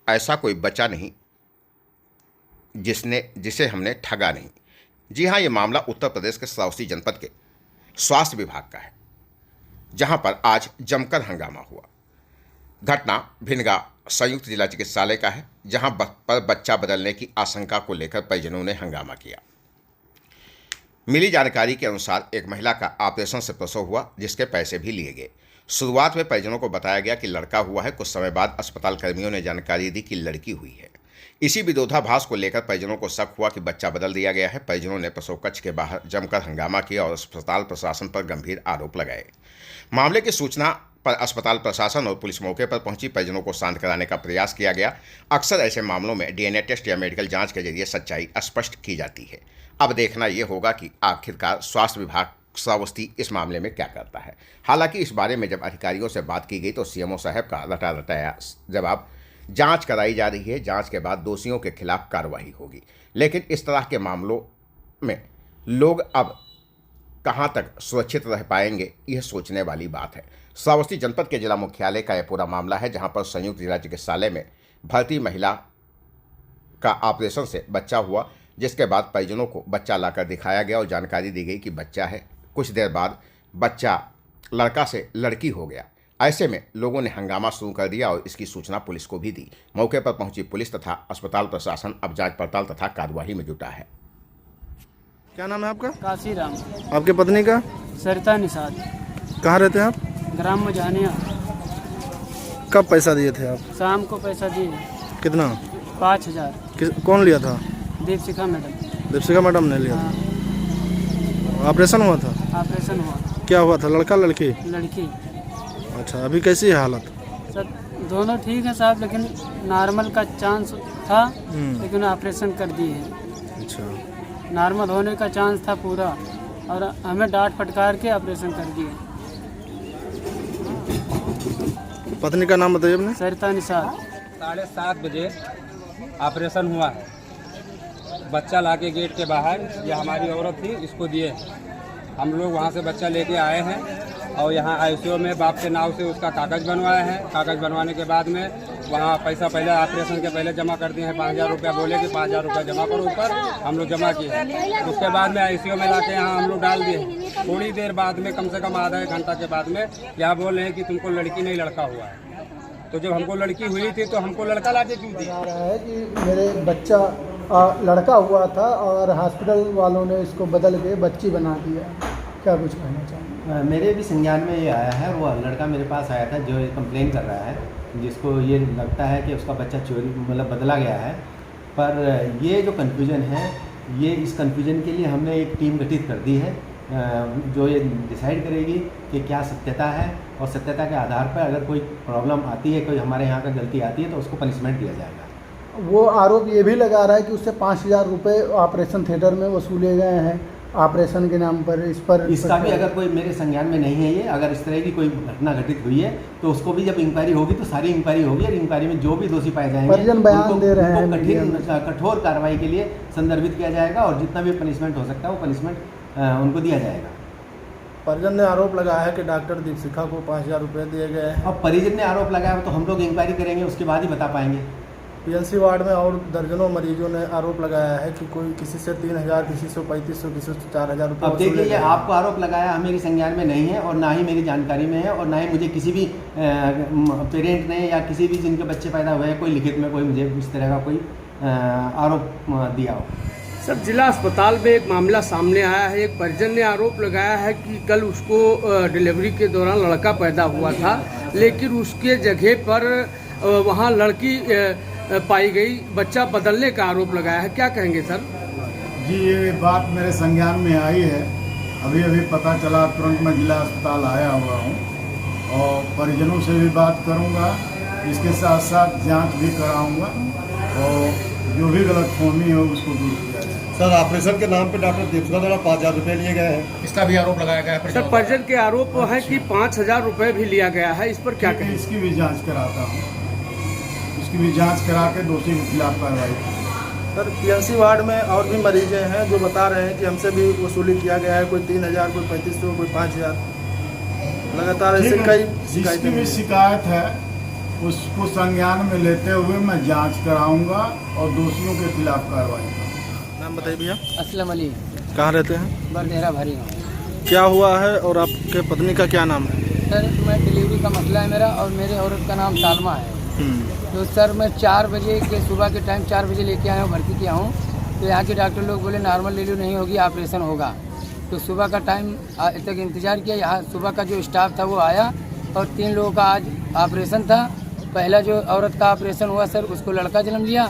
ऐसा कोई बचा नहीं जिसे हमने ठगा नहीं। जी हाँ, ये मामला उत्तर प्रदेश के श्रावस्ती जनपद के स्वास्थ्य विभाग का है, जहां पर आज जमकर हंगामा हुआ। घटना भिनगा संयुक्त जिला चिकित्सालय का है, जहां पर बच्चा बदलने की आशंका को लेकर परिजनों ने हंगामा किया। मिली जानकारी के अनुसार एक महिला का ऑपरेशन से प्रसव हुआ, जिसके पैसे भी लिए गए। शुरुआत में परिजनों को बताया गया कि लड़का हुआ है। कुछ समय बाद अस्पताल कर्मियों ने जानकारी दी कि लड़की हुई है। इसी विरोधाभास को लेकर परिजनों को शक हुआ कि बच्चा बदल दिया गया है। परिजनों ने प्रसव कक्ष के बाहर जमकर हंगामा किया और अस्पताल प्रशासन पर गंभीर आरोप लगाए। मामले की सूचना पर अस्पताल प्रशासन और पुलिस मौके पर पहुंची। परिजनों को शांत कराने का प्रयास किया गया। अक्सर ऐसे मामलों में डीएनए टेस्ट या मेडिकल जांच के जरिए सच्चाई स्पष्ट की जाती है। अब देखना यह होगा कि आखिरकार स्वास्थ्य विभाग श्रावस्ती इस मामले में क्या करता है। हालांकि इस बारे में जब अधिकारियों से बात की गई तो सीएमओ साहब का रटाया जवाब, जांच कराई जा रही है, जांच के बाद दोषियों के खिलाफ कार्रवाई होगी। लेकिन इस तरह के मामलों में लोग अब कहां तक सुरक्षित रह पाएंगे, यह सोचने वाली बात है। श्रावस्ती जनपद के जिला मुख्यालय का यह पूरा मामला है, जहां पर संयुक्त जिला चिकित्सालय में भर्ती महिला का ऑपरेशन से बच्चा हुआ, जिसके बाद परिजनों को बच्चा लाकर दिखाया गया और जानकारी दी गई कि बच्चा है। कुछ देर बाद बच्चा लड़का से लड़की हो गया। ऐसे में लोगों ने हंगामा शुरू कर दिया और इसकी सूचना पुलिस को भी दी। मौके पर पहुंची पुलिस तथा अस्पताल प्रशासन अब जांच पड़ताल तथा कार्यवाही में जुटा है। क्या नाम है आपका? काशीराम। आपके पत्नी का? सरिता निषाद। कहाँ रहते हैं आप? ग्राम मझानिया। कब पैसा दिए थे आप? शाम को पैसा दिए। कितना? 5000। कौन लिया था? दीपशिखा मैडम। दीपशिखा मैडम ने लिया था। ऑपरेशन हुआ था? ऑपरेशन हुआ। क्या हुआ था, लड़का लड़की? लड़की। अच्छा, अभी कैसी है हालत? सब दोनों ठीक है साहब, लेकिन नॉर्मल का चांस था, लेकिन ऑपरेशन कर दिए है। अच्छा, नॉर्मल होने का चांस था पूरा, और हमें डांट फटकार के ऑपरेशन कर दिए। पत्नी का नाम बताइए अपने। सरिता निषाद। 7:30 बजे ऑपरेशन हुआ है। बच्चा लाके गेट के बाहर, ये हमारी औरत थी, इसको दिए। हम लोग वहाँ से बच्चा लेके आए हैं और यहाँ आईसीयू में बाप के नाम से उसका कागज़ बनवाया है। कागज़ बनवाने के बाद में वहाँ पैसा पहले ऑपरेशन के पहले जमा कर दिए हैं। 5000 रुपया बोले कि 5000 रुपया जमा करो ऊपर, हम लोग जमा किए। उसके बाद में आईसीयू में लाके यहाँ हम लोग डाल दिए। थोड़ी देर बाद में, कम से कम आधा एक घंटा के बाद में, यहाँ बोल रहे हैं कि तुमको लड़की नहीं लड़का हुआ है। तो जब हमको लड़की हुई थी तो हमको लड़का लाके क्यों दिया? रहा है कि मेरे बच्चा लड़का हुआ था और हॉस्पिटल वालों ने इसको बदल के बच्ची बना दिया। क्या कुछ कहना चाहेंगे? मेरे भी संज्ञान में ये आया है। वो लड़का मेरे पास आया था जो कंप्लेन कर रहा है, जिसको ये लगता है कि उसका बच्चा चोरी मतलब बदला गया है। पर ये जो कन्फ्यूजन है, ये इस कन्फ्यूजन के लिए हमने एक टीम गठित कर दी है, जो ये डिसाइड करेगी कि क्या सत्यता है, और सत्यता के आधार पर अगर कोई प्रॉब्लम आती है, कोई हमारे यहाँ का गलती आती है, तो उसको पनिशमेंट दिया जाएगा। वो आरोप ये भी लगा रहा है कि उससे 5000 रुपये ऑपरेशन थिएटर में वसूले गए हैं ऑपरेशन के नाम पर। इस पर इसका भी अगर कोई मेरे संज्ञान में नहीं है ये, अगर इस तरह की कोई घटना घटित हुई है तो उसको भी जब इंक्वायरी होगी तो सारी इंक्वायरी होगी, और इंक्वायरी में जो भी दोषी पाए जाएंगे परिजन बयान दे रहे हैं, कठोर कार्रवाई के लिए संदर्भित किया जाएगा, और जितना भी पनिशमेंट हो सकता है वो पनिशमेंट उनको दिया जाएगा। परिजन ने आरोप लगाया है कि डॉक्टर दीपशिखा को 5000 रुपये दिए गए हैं। अब परिजन ने आरोप लगाया तो हम लोग इंक्वायरी करेंगे, उसके बाद ही बता पाएंगे। पीएनसी वार्ड में और दर्जनों मरीजों ने आरोप लगाया है कि कोई किसी से 3000, किसी से 3500, किसी से 4000 रुपये। अब देखिए, ये आपको आरोप लगाया मेरी संज्ञान में नहीं है, और ना ही मेरी जानकारी में है, और ना ही मुझे किसी भी पेरेंट ने या किसी भी जिनके बच्चे पैदा हुए हैं कोई लिखित में कोई मुझे इस तरह का कोई आरोप दिया हो। सर, जिला अस्पताल में एक मामला सामने आया है। एक परिजन ने आरोप लगाया है कि कल उसको डिलीवरी के दौरान लड़का पैदा हुआ था, लेकिन उसके जगह पर वहाँ लड़की पाई गई। बच्चा बदलने का आरोप लगाया है। क्या कहेंगे सर? जी, ये बात मेरे संज्ञान में आई है। अभी पता चला, तुरंत मैं जिला अस्पताल आया हुआ हूँ और परिजनों से भी बात करूँगा, इसके साथ साथ जांच भी कराऊँगा और जो भी गलतफहमी हो उसको दूर किया जाए। सर, ऑपरेशन के नाम पे डॉक्टर दीपशिखा द्वारा 5000 रुपये लिए गए हैं, इसका भी आरोप लगाया गया है। सर, परिजन के आरोप है कि 5000 रुपये भी लिया गया है। इस पर क्या कहेंगे? इसकी भी जाँच कराता हूँ, इसकी भी जांच करा के दोषी के खिलाफ कार्रवाई। सर, पीएनसी वार्ड में और भी मरीजें हैं जो बता रहे हैं कि हमसे भी वसूली किया गया है, कोई 3000, कोई 3500, कोई 5000। लगातार ऐसे कई जिसकी भी शिकायत है उसको संज्ञान में लेते हुए मैं जांच कराऊंगा और दोषियों के खिलाफ कार्रवाई करूँगा। नाम बताइए भैया। असलम अली, कहाँ रहते हैं? बरदेहरा भरी गाँव। क्या हुआ है और आपके पत्नी का क्या नाम है? सर मैं डिलीवरी का मसला है मेरा, और मेरे औरत का नाम सालमा है। तो सर मैं 4 बजे के सुबह के टाइम 4 बजे लेके आया हूँ, भर्ती किया हूँ। तो यहाँ के डॉक्टर लोग बोले नॉर्मल डिलीवरी नहीं होगी, ऑपरेशन होगा। तो सुबह का टाइम तक इंतज़ार किया। यहाँ सुबह का जो स्टाफ था वो आया, और 3 लोगों का आज ऑपरेशन था। पहला जो औरत का ऑपरेशन हुआ सर, उसको लड़का जन्म लिया।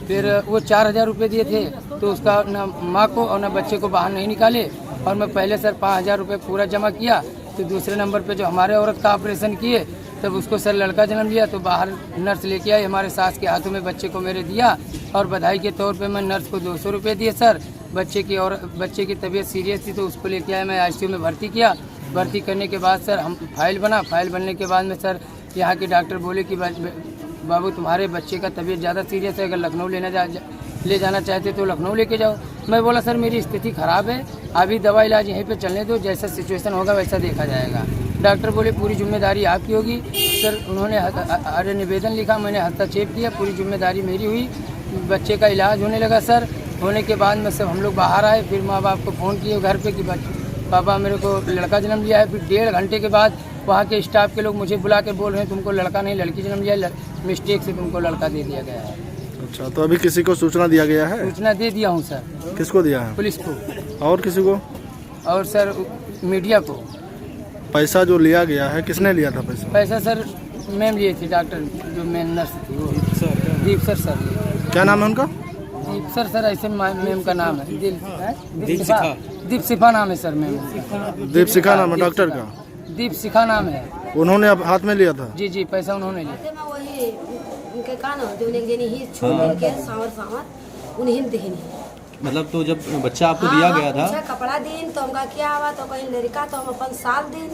फिर वो 4000 रुपये दिए थे, तो उसका न माँ को और न बच्चे को बाहर नहीं निकाले। और मैं पहले सर 5000 रुपये पूरा जमा किया। तो दूसरे नंबर पे जो हमारे औरत का ऑपरेशन किए, तब उसको सर लड़का जन्म लिया। तो बाहर नर्स लेके आई, हमारे सास के हाथों में बच्चे को मेरे दिया, और बधाई के तौर पे मैं नर्स को 200 रुपये दिए सर। बच्चे की तबीयत सीरियस थी, तो उसको लेके आया, मैं ICU में भर्ती किया। भर्ती करने के बाद सर हम फाइल बनने के बाद में सर यहाँ के डॉक्टर बोले कि बाबू तुम्हारे बच्चे का तबीयत ज़्यादा सीरियस है, अगर लखनऊ ले जाना चाहते तो लखनऊ लेके जाओ। मैं बोला सर मेरी स्थिति ख़राब है, अभी दवा इलाज यहीं पे चलने दो, जैसा सिचुएशन होगा वैसा देखा जाएगा। डॉक्टर बोले पूरी जिम्मेदारी आपकी होगी। सर उन्होंने निवेदन लिखा, मैंने हस्तक्षेप किया, पूरी जिम्मेदारी मेरी हुई। बच्चे का इलाज होने लगा सर। होने के बाद में सब हम लोग बाहर आए, फिर माँ बाप को फ़ोन किए घर पे कि पापा मेरे को लड़का जन्म लिया है। फिर 1.5 घंटे के बाद वहाँ के स्टाफ के लोग मुझे बुला के बोल रहे हैं तुमको लड़का नहीं लड़की जन्म लिया, मिस्टेक से तुमको लड़का दे दिया गया है। अच्छा, तो अभी किसी को सूचना दिया गया है? सूचना दे दिया हूँ सर। किसको दिया है? पुलिस को। और किसी को? और सर मीडिया को। पैसा जो लिया गया है, किसने लिया था पैसा? पैसा सर मैम लिए थी, डॉक्टर जो मेन नर्स थी वो दीप सर। क्या नाम है उनका? दीप सर ऐसे मैम का नाम है दीपशिखा नाम है सर। मैम दीपशिखा नाम है डॉक्टर का? दीपशिखा नाम है। उन्होंने अब हाथ में लिया था? जी पैसा उन्होंने लिया। वही उनके का ना जो जनी ही छोड़ के सावर उन्हीं देनी। मतलब तो जब बच्चा आपको दिया गया था, अच्छा कपड़ा दिन तो हमका क्या हुआ, तो कहीं लड़का तो हम अपन साल दिन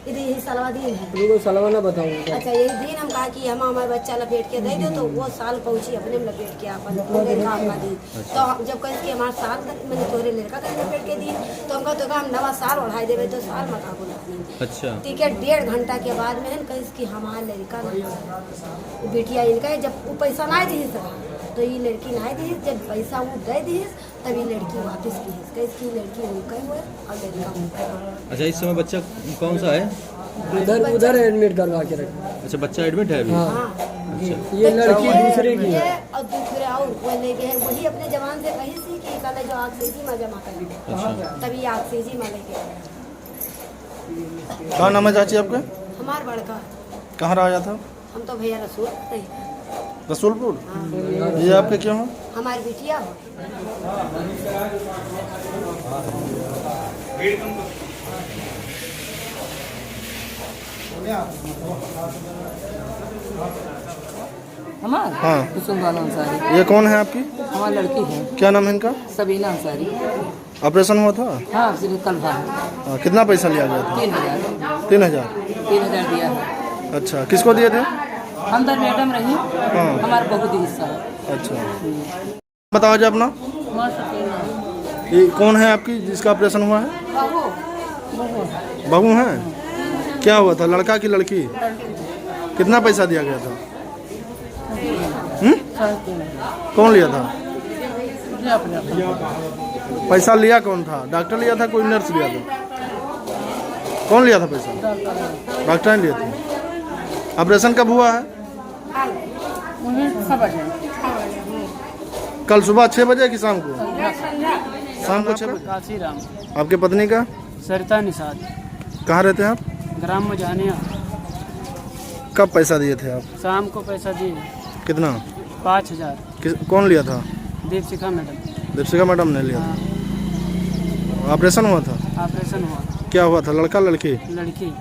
यही सलवा दिन है। सलवा ना बताऊंगा। अच्छा यही दिन हम कहा कि हम हमारे बच्चा लपेट के दे दो, तो वो साल पहुंची अपने में लपेट के अपन लड़का हमका दी। तो जब कह कि हमारे साल मैंने तोहरे लड़का का लपेट के दी, तो हमका तो हम नवा साल ओढ़ाई देवे, तो साल मका बोला। अच्छा ठीक है, 1.5 घंटा के बाद में कहीं कि हमारा लड़का ना बेटिया इनका जब वो पैसा ना दी तो ये लड़की ना दी। जब पैसा वो दे दी तभी लड़की वापस की, इसकी लड़की उनका हुआ और लड़का उनका। अच्छा, इस समय बच्चा कौन सा है? उधर एडमिट करवा के रखा। अच्छा, बच्चा एडमिट है अभी? हाँ। अच्छा, ये लड़की दूसरे की है और दूसरे और वो लेके है, वही अपने जवान से कही थी कि कल जो आग से में जमा कर। अच्छा, तभी आग से में लेके। क्या नाम है चाची आपका? हमार बड़का। कहाँ रहा था? हम तो भैया रसूलपुर। ये आपके क्यों हो? हमारी बिटिया हो। हमारा हाँ। कुसुमबाला अंसारी। ये कौन है आपकी? हमारी लड़की है। क्या नाम है इनका? सबीना अंसारी। ऑपरेशन हुआ था? हाँ सिर्फ कल था। कितना पैसा लिया गया था? 3000। 3000 दिया है। अच्छा, किसको दिए थे? अंदर मैडम रही, हाँ। हमारा बहुत हिस्सा है। अच्छा, बताओ जी अपना। ये कौन है आपकी जिसका ऑपरेशन हुआ है? बहू है। क्या हुआ था, लड़का की लड़की? कितना पैसा दिया गया था? कौन लिया था पैसा? लिया कौन था? डॉक्टर लिया था, कोई नर्स लिया था? कौन लिया था पैसा? डॉक्टर ने लिया था। ऑपरेशन कब हुआ है? कल सुबह 6 बजे कि शाम को? शाम को 6 बजे। काशीराम। आपके पत्नी का? सरिता निषाद। कहाँ रहते हैं आप? ग्राम मजानिया। कब पैसा दिए थे आप? शाम को पैसा दिए। कितना? 5000। कौन लिया था? दीपशिखा मैडम। दीपशिखा मैडम ने लिया था। ऑपरेशन हुआ था? ऑपरेशन हुआ। क्या हुआ था, लड़का लड़की? लड़की।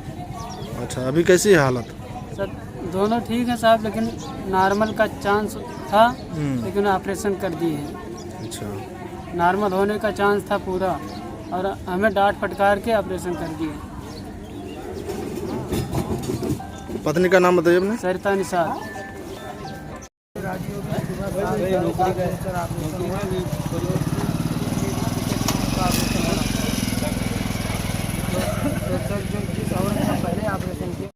अच्छा, अभी कैसी है हालत? सब दोनों ठीक है साहब, लेकिन नॉर्मल का चांस था, लेकिन ऑपरेशन कर दिए हैं। अच्छा, नॉर्मल होने का चांस था पूरा, और हमें डांट फटकार के ऑपरेशन कर दिए। पत्नी का नाम बताइए अपने। सरिता निषाद।